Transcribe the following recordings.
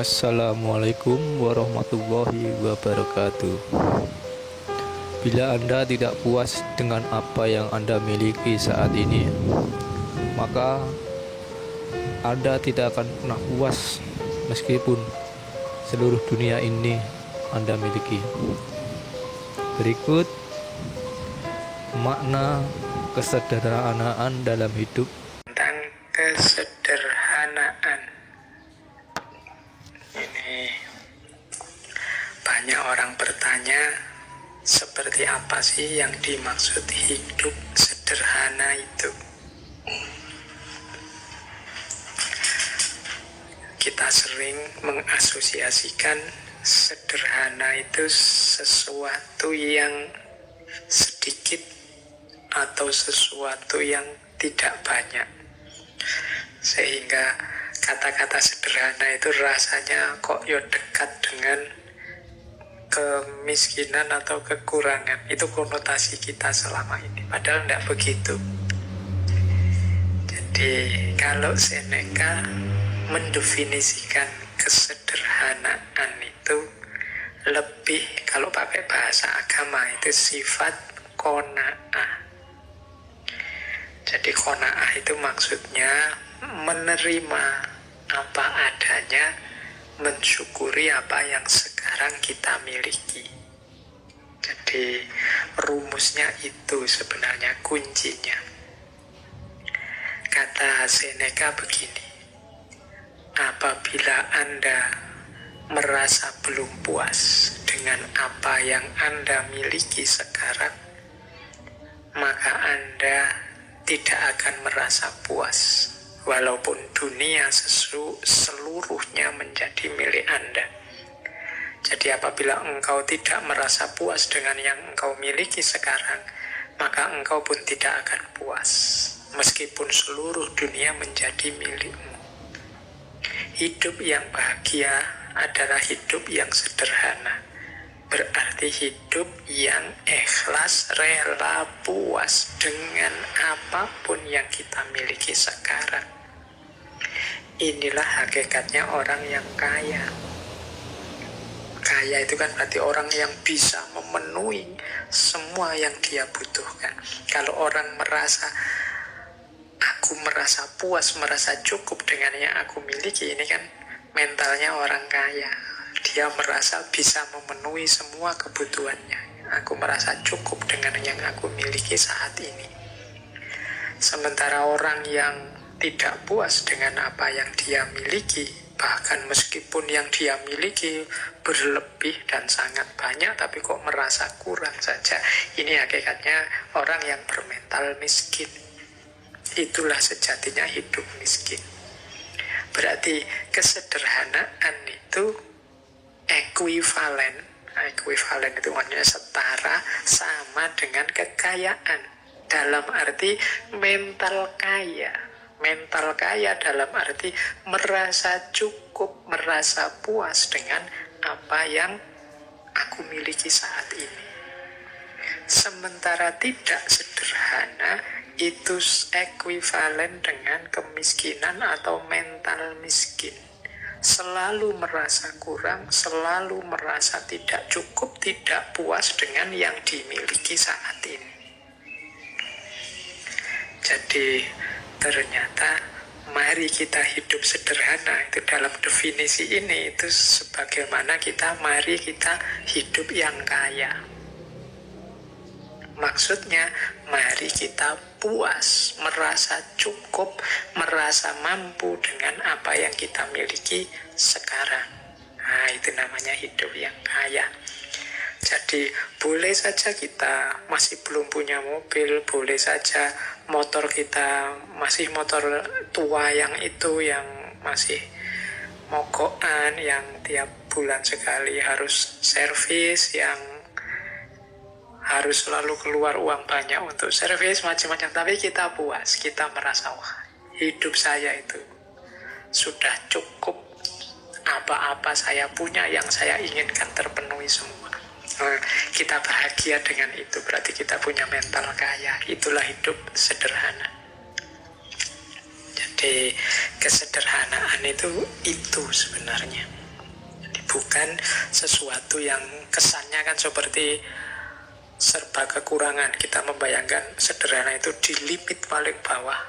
Assalamualaikum warahmatullahi wabarakatuh. Bila Anda tidak puas dengan apa yang Anda miliki saat ini, maka Anda tidak akan pernah puas meskipun seluruh dunia ini Anda miliki. Berikut makna kesederhanaan dalam hidup. Tentang kesederhanaan ini, banyak orang bertanya, seperti apa sih yang dimaksud hidup sederhana itu? Kita sering mengasosiasikan sederhana itu sesuatu yang sedikit atau sesuatu yang tidak banyak, sehingga kata-kata sederhana itu rasanya kok ya dekat dengan kemiskinan atau kekurangan. Itu konotasi kita selama ini, padahal tidak begitu. Jadi kalau Seneca mendefinisikan kesederhanaan itu lebih, kalau pakai bahasa agama itu sifat qanaah. Jadi qanaah itu maksudnya menerima apa adanya, mensyukuri apa yang sekarang kita miliki. Jadi rumusnya itu sebenarnya kuncinya. Kata Seneca begini, apabila Anda merasa belum puas dengan apa yang Anda miliki sekarang, maka Anda tidak akan merasa puas walaupun dunia seluruhnya menjadi milik Anda. Jadi apabila engkau tidak merasa puas dengan yang engkau miliki sekarang, maka engkau pun tidak akan puas meskipun seluruh dunia menjadi milikmu. Hidup yang bahagia adalah hidup yang sederhana. Berarti hidup yang ikhlas, rela, puas dengan apapun yang kita miliki sekarang. Inilah hakikatnya orang yang kaya. Kaya itu kan berarti orang yang bisa memenuhi semua yang dia butuhkan. Kalau orang aku merasa puas, merasa cukup dengan yang aku miliki, ini kan mentalnya orang kaya. Dia merasa bisa memenuhi semua kebutuhannya. Aku merasa cukup dengan yang aku miliki saat ini. Sementara orang yang tidak puas dengan apa yang dia miliki, bahkan meskipun yang dia miliki berlebih dan sangat banyak, tapi kok merasa kurang saja, ini hakikatnya orang yang bermental miskin. Itulah sejatinya hidup miskin. Berarti kesederhanaan itu ekuivalen itu maksudnya setara, sama dengan kekayaan, dalam arti mental kaya. Mental kaya dalam arti merasa cukup, merasa puas dengan apa yang aku miliki saat ini. Sementara tidak sederhana itu ekuivalen dengan kemiskinan atau mental miskin. Selalu merasa kurang, selalu merasa tidak cukup, tidak puas dengan yang dimiliki saat ini. Jadi ternyata mari kita hidup sederhana, itu dalam definisi ini itu sebagaimana mari kita hidup yang kaya. Maksudnya, mari kita puas, merasa cukup, merasa mampu dengan apa yang kita miliki sekarang. Nah, itu namanya hidup yang kaya. Jadi, boleh saja kita masih belum punya mobil, boleh saja motor kita masih motor tua yang masih mogokan, yang tiap bulan sekali harus servis, yang harus selalu keluar uang banyak untuk servis, macam-macam. Tapi kita puas, kita merasa, wah, hidup saya itu sudah cukup, apa-apa saya punya, yang saya inginkan terpenuhi semua. Kita bahagia dengan itu, berarti kita punya mental kaya. Itulah hidup sederhana. Jadi kesederhanaan itu sebenarnya. bukan sesuatu yang kesannya kan seperti serba kekurangan. Kita membayangkan sederhana itu di limit paling bawah,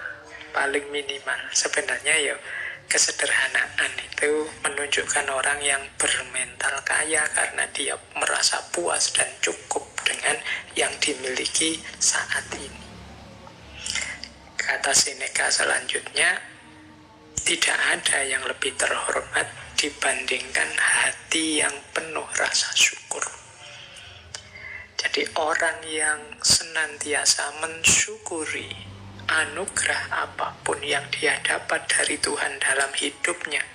paling minimal. Sebenarnya ya kesederhanaan itu menunjukkan orang yang bermental kaya karena dia merasa puas dan cukup dengan yang dimiliki saat ini. Kata Seneca selanjutnya, tidak ada yang lebih terhormat dibandingkan hati yang penuh rasa syukur. Jadi orang yang senantiasa mensyukuri anugerah apapun yang dia dapat dari Tuhan dalam hidupnya,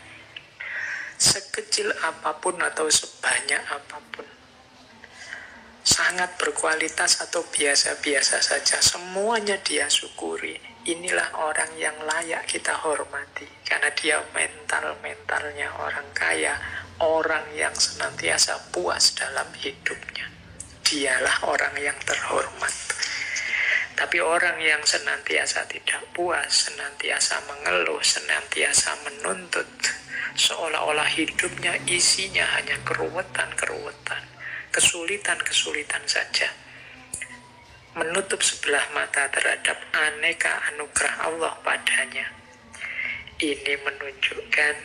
sekecil apapun atau sebanyak apapun, sangat berkualitas atau biasa-biasa saja, semuanya dia syukuri. Inilah orang yang layak kita hormati, karena dia mentalnya orang kaya, orang yang senantiasa puas dalam hidupnya. Dialah orang yang terhormat. Tapi orang yang senantiasa tidak puas, senantiasa mengeluh, senantiasa menuntut, seolah-olah hidupnya isinya hanya keruwetan, kesulitan saja, menutup sebelah mata terhadap aneka anugerah Allah padanya. Ini menunjukkan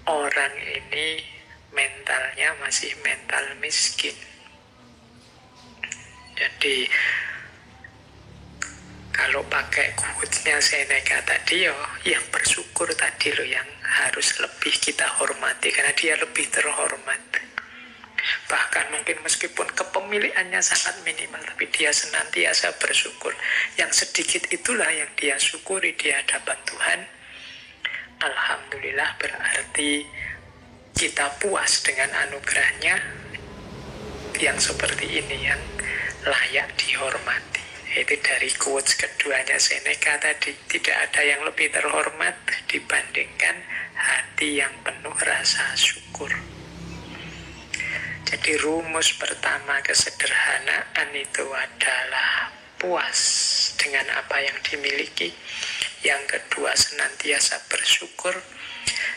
orang ini mentalnya masih mental miskin. Jadi kalau pakai quotes-nya Seneca tadi, yang bersyukur tadi loh yang harus lebih kita hormati, karena dia lebih terhormat. Bahkan mungkin meskipun kepemilikannya sangat minimal, tapi dia senantiasa bersyukur. Yang sedikit itulah yang dia syukuri di hadapan Tuhan. Alhamdulillah, berarti kita puas dengan anugerahnya yang seperti ini, yang layak dihormati. Itu dari quotes keduanya Seneca tadi. Tidak ada yang lebih terhormat dibandingkan hati yang penuh rasa syukur. Jadi rumus pertama kesederhanaan itu adalah puas dengan apa yang dimiliki. Yang kedua senantiasa bersyukur.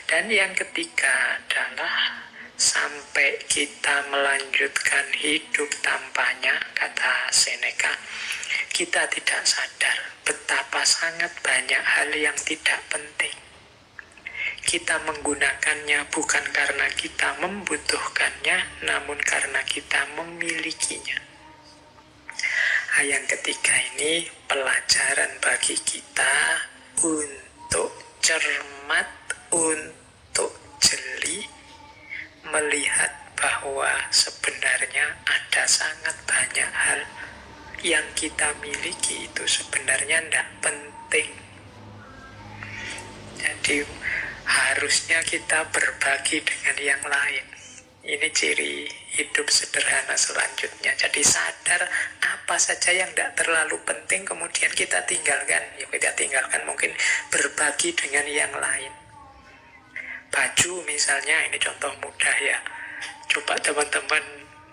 Dan yang ketiga adalah sampai kita melanjutkan hidup tanpanya, kata Seneca, kita tidak sadar betapa sangat banyak hal yang tidak penting. Kita menggunakannya bukan karena kita membutuhkannya, namun karena kita memilikinya. Yang ketiga ini pelajaran bagi kita untuk cermat, untuk jeli, melihat bahwa sebenarnya ada sangat banyak hal yang kita miliki itu sebenarnya tidak penting. Jadi harusnya kita berbagi dengan yang lain. Ini ciri hidup sederhana selanjutnya. Jadi sadar apa saja yang tidak terlalu penting kemudian kita tinggalkan. Ya kita tinggalkan, mungkin berbagi dengan yang lain. Baju misalnya, ini contoh mudah ya. Coba teman-teman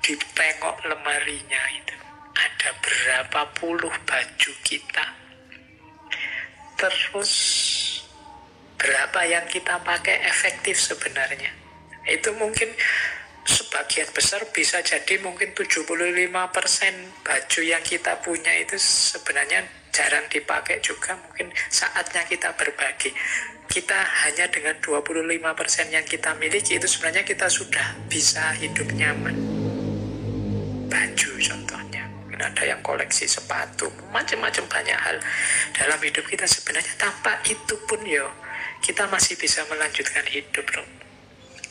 ditengok lemarinya itu. Ada berapa puluh baju kita. Terus berapa yang kita pakai efektif sebenarnya. Itu mungkin sebagian besar bisa jadi mungkin 75% baju yang kita punya itu sebenarnya jarang dipakai juga. Mungkin saatnya kita berbagi. Kita hanya dengan 25% yang kita miliki itu sebenarnya kita sudah bisa hidup nyaman. Baju contohnya. Mungkin ada yang koleksi sepatu, macam-macam banyak hal dalam hidup kita sebenarnya. Tanpa itu pun kita masih bisa melanjutkan hidup loh.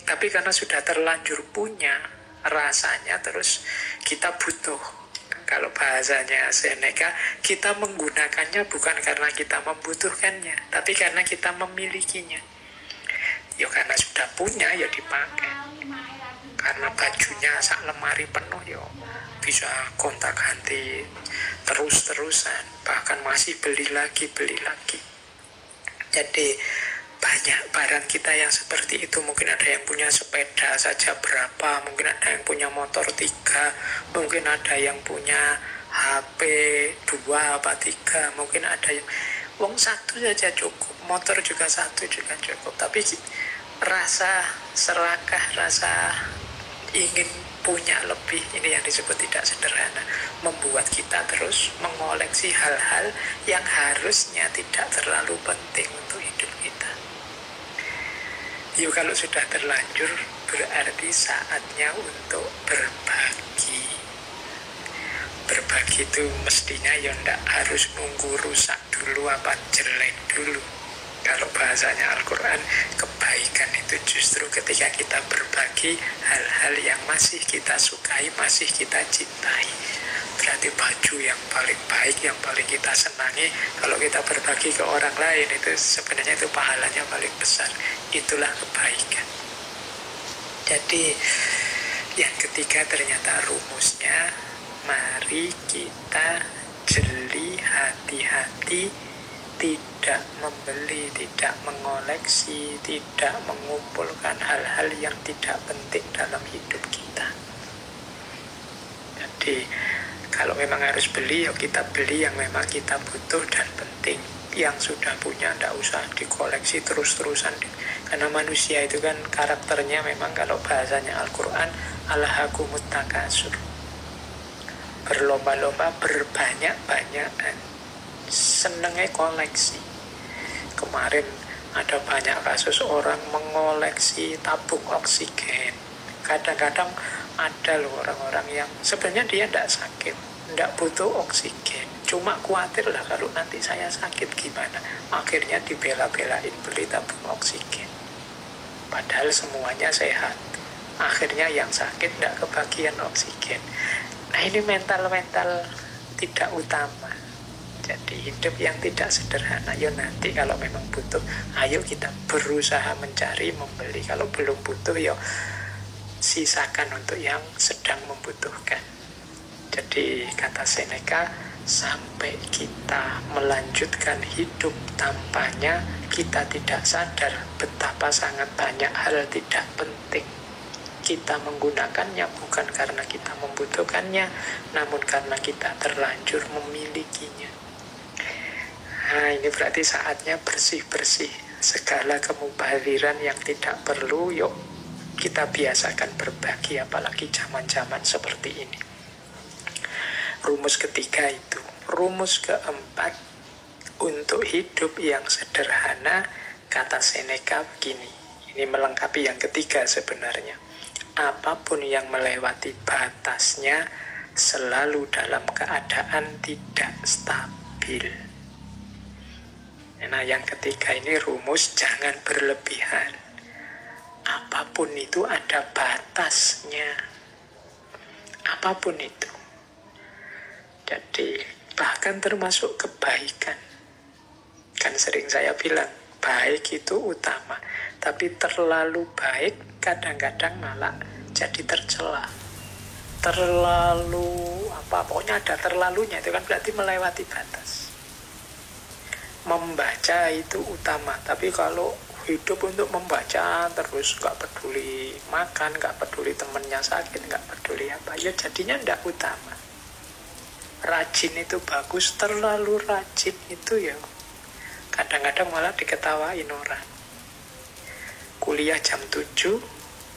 Tapi karena sudah terlanjur punya, rasanya terus kita butuh. Kalau bahasanya Seneca, kita menggunakannya bukan karena kita membutuhkannya, tapi karena kita memilikinya. Karena sudah punya, dipakai. Karena bajunya sak lemari penuh, bisa gonta-ganti terus-terusan. Bahkan masih beli lagi. Jadi banyak barang kita yang seperti itu. Mungkin ada yang punya sepeda saja berapa, mungkin ada yang punya motor 3, mungkin ada yang punya HP 2 apa 3, mungkin ada yang satu saja cukup, motor juga satu juga cukup. Tapi rasa serakah, rasa ingin punya lebih, ini yang disebut tidak sederhana, membuat kita terus mengoleksi hal-hal yang harusnya tidak terlalu penting untuk hidup kita. Yuk, kalau sudah terlanjur berarti saatnya untuk berbagi. Berbagi itu mestinya ya ndak harus nunggu rusak dulu apa jelek dulu. Kalau bahasanya Al-Quran, kebaikan itu justru ketika kita berbagi hal-hal yang masih kita sukai, masih kita cintai. Berarti baju yang paling baik, yang paling kita senangi, kalau kita berbagi ke orang lain, itu sebenarnya itu pahalanya paling besar. Itulah kebaikan. Jadi yang ketiga ternyata rumusnya, mari kita jeli, hati-hati, tidak membeli, tidak mengoleksi, tidak mengumpulkan hal-hal yang tidak penting dalam hidup kita. Jadi kalau memang harus beli, ya kita beli yang memang kita butuh dan penting. Yang sudah punya tidak usah dikoleksi terus-terusan. Karena manusia itu kan karakternya memang, kalau bahasanya Al-Quran, alhakumut takasur, berlomba-lomba, berbanyak-banyakan, senengnya koleksi. Kemarin ada banyak kasus orang mengoleksi tabung oksigen. Kadang-kadang ada loh orang-orang yang sebenarnya dia tidak sakit, tidak butuh oksigen, cuma khawatir lah kalau nanti saya sakit gimana. Akhirnya dibela-belain beli tabung oksigen, padahal semuanya sehat. Akhirnya yang sakit tidak kebagian oksigen. Nah, ini mental-mental tidak utama. Jadi hidup yang tidak sederhana. Yo nanti kalau memang butuh, ayo kita berusaha mencari, membeli. Kalau belum butuh, yo sisakan untuk yang sedang membutuhkan. Jadi kata Seneca, sampai kita melanjutkan hidup tanpanya, kita tidak sadar betapa sangat banyak hal tidak penting. Kita menggunakannya bukan karena kita membutuhkannya, namun karena kita terlanjur memilikinya. Nah, ini berarti saatnya bersih-bersih segala kemubaziran yang tidak perlu. Yuk kita biasakan berbagi, apalagi zaman-zaman seperti ini. Rumus ketiga itu. Rumus keempat, untuk hidup yang sederhana, kata Seneca begini. Ini melengkapi yang ketiga sebenarnya. Apapun yang melewati batasnya selalu dalam keadaan tidak stabil. Nah, yang ketiga ini rumus jangan berlebihan. Apapun itu ada batasnya. Apapun itu. Jadi bahkan termasuk kebaikan. Kan sering saya bilang, baik itu utama. Tapi terlalu baik kadang-kadang malah jadi tercela. Terlalu pokoknya ada terlalunya, itu kan berarti melewati batas. Membaca itu utama, tapi kalau hidup untuk membaca terus, gak peduli makan, gak peduli temennya sakit, gak peduli apa, ya jadinya tidak utama. Rajin itu bagus, terlalu rajin itu ya kadang-kadang malah diketawain orang. Kuliah jam 7,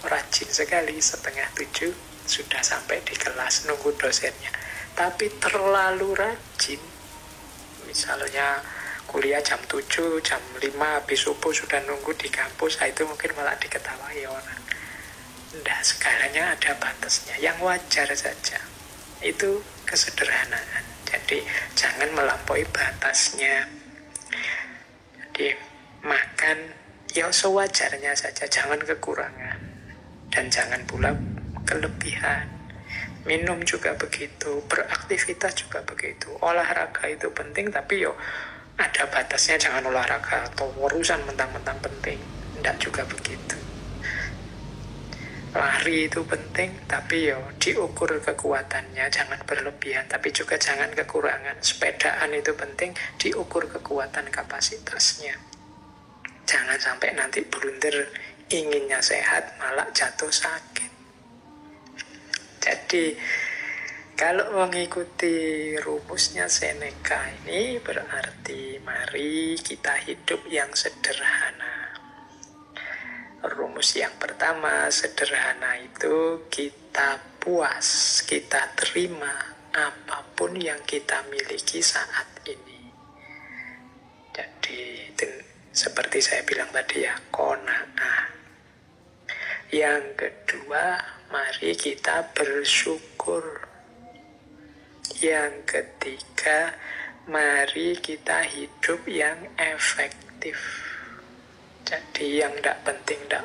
rajin sekali, setengah 7 sudah sampai di kelas nunggu dosennya. Tapi terlalu rajin, misalnya kuliah jam 7, jam 5 habis subuh sudah nunggu di kampus, itu mungkin malah diketawain orang. Tidak, segalanya ada batasnya, yang wajar saja. Itu kesederhanaan. Jadi jangan melampaui batasnya. Jadi makan ya sewajarnya saja, jangan kekurangan. Dan jangan pula kelebihan. Minum juga begitu, beraktivitas juga begitu. Olahraga itu penting, tapi yo ada batasnya, jangan olahraga atau urusan mentang-mentang penting. Tidak juga begitu. Lari itu penting, tapi yo diukur kekuatannya, jangan berlebihan, tapi juga jangan kekurangan. Sepedaan itu penting, diukur kekuatan kapasitasnya. Jangan sampai nanti blunder, inginnya sehat malah jatuh sakit. Jadi kalau mengikuti rumusnya Seneca ini berarti mari kita hidup yang sederhana. Rumus yang pertama, sederhana itu kita puas, kita terima apapun yang kita miliki saat ini. Jadi seperti saya bilang tadi ya, qanaah. Yang kedua, mari kita bersyukur. Yang ketiga, mari kita hidup yang efektif. Jadi yang tidak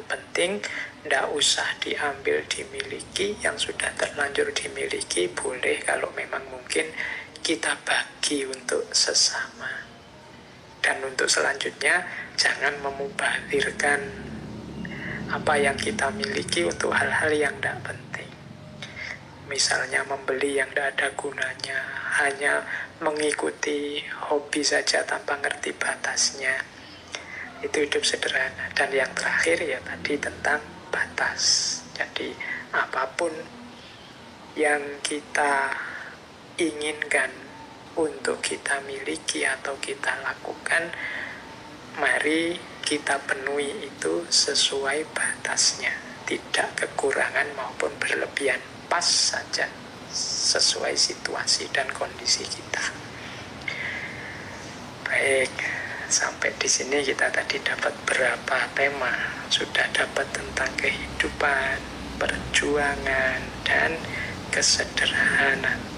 penting, tidak usah diambil, dimiliki. Yang sudah terlanjur dimiliki, boleh kalau memang mungkin kita bagi untuk sesama. Dan untuk selanjutnya, jangan memubazirkan apa yang kita miliki untuk hal-hal yang tidak penting. Misalnya membeli yang tidak ada gunanya, hanya mengikuti hobi saja tanpa ngerti batasnya. Itu hidup sederhana. Dan yang terakhir ya tadi tentang batas. Jadi apapun yang kita inginkan untuk kita miliki atau kita lakukan, mari kita penuhi itu sesuai batasnya. Tidak kekurangan maupun berlebihan, pas saja sesuai situasi dan kondisi kita. Baik, sampai di sini kita tadi dapat berapa tema. Sudah dapat tentang kehidupan, perjuangan, dan kesederhanaan.